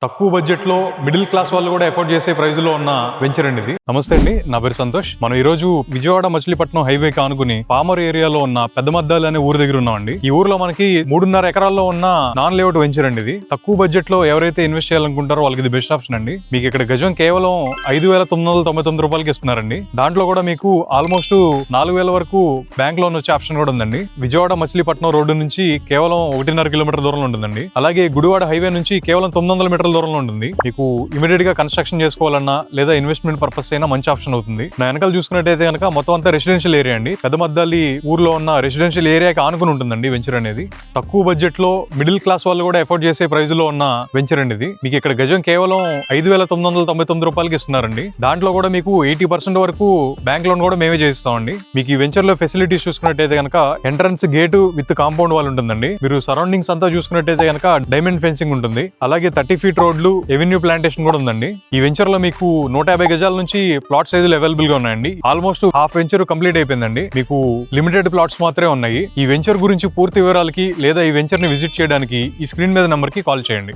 తక్కువ బడ్జెట్ లో middle class వాళ్ళు కూడా ఎఫోర్డ్ చేసే ప్రైస్ లో ఉన్న వెంచర్ అండి ఇది. నమస్తే అండి, నా పేరు సంతోష్. మనం ఈ రోజు విజయవాడ మచిలీపట్నం హైవే కానుకుని పామర్ ఏరియాలో ఉన్న పెద్దమద్దాలి అనే ఊరు దగ్గర ఉన్నామండి. ఈ ఊర్లో మనకి 3.5 ఎకరాల్లో ఉన్న నాన్ లేఅవుట్ వెంచర్ అండి ఇది. తక్కువ బడ్జెట్ లో ఎవరైతే ఇన్వెస్ట్ చేయాలనుకుంటారో వాళ్ళకి ఇది బెస్ట్ ఆప్షన్ అండి. మీకు ఇక్కడ గజం కేవలం 5,999 రూపాయలకి ఇస్తున్నారండి. దాంట్లో కూడా మీకు ఆల్మోస్ట్ 4,000 వరకు బ్యాంక్ లోన్ వచ్చే ఆప్షన్ కూడా ఉందండి. విజయవాడ మచిలీపట్నం రోడ్డు నుంచి కేవలం 1.5 కిలోమీటర్ దూరంలో ఉంటుందండి. అలాగే గుడివాడ హైవే నుంచి కేవలం 900 మీటర్ల దూరంలో ఉంటుంది. మీకు ఇమీడియట్ గా కన్స్ట్రక్షన్ చేసుకోవాలన్నా లేదా ఇన్వెస్ట్మెంట్ పర్పస్ అయినా మంచి ఆప్షన్ అవుతుంది. నా వెనకాల చూసుకున్నట్టయితే కనుక మొత్తం అంతా రెసిడెన్షియల్ ఏరియా అండి. పెద్దమద్దాలి ఊర్లో ఉన్న రెసిడెన్షియల్ ఏరియాకి ఆనుకుని ఉంటుందండి వెంచర్ అనేది. తక్కువ బడ్జెట్ లో మిడిల్ క్లాస్ వాళ్ళు కూడా ఎఫోర్డ్ చేసే ప్రైస్ లో ఉన్న వెంచర్ అండి ఇది. మీకు ఇక్కడ గజం కేవలం 5,999 రూపాయలకి ఇస్తున్నారండి. దాంట్లో కూడా మీకు 80% వరకు బ్యాంక్ లోన్ కూడా మేమే చేయిస్తామండి. మీకు ఈ వెంచర్ లో ఫెసిలిటీస్ చూసుకున్నట్టయితే కనుక entrance gate with compound wall ఉంటుందండి. మీరు సరౌండింగ్స్ అంతా చూసుకున్నట్టయితే కనుక డైమండ్ ఫెన్సింగ్ ఉంటుంది. అలాగే 30 ఫీట్ రోడ్లు, ఎవెన్యూ ప్లాంటేషన్ కూడా ఉందండి. ఈ వెంచర్ లో మీకు 150 గజాల నుంచి ప్లాట్ సైజులు అవైలబుల్ గా ఉన్నాయండి. ఆల్మోస్ట్ హాఫ్ వెంచర్ కంప్లీట్ అయిపోయిందండి. మీకు లిమిటెడ్ ప్లాట్స్ మాత్రమే ఉన్నాయి. ఈ వెంచర్ గురించి పూర్తి వివరాలకి లేదా ఈ వెంచర్ ని విజిట్ చేయడానికి ఈ స్క్రీన్ మీద నంబర్ కి కాల్ చేయండి.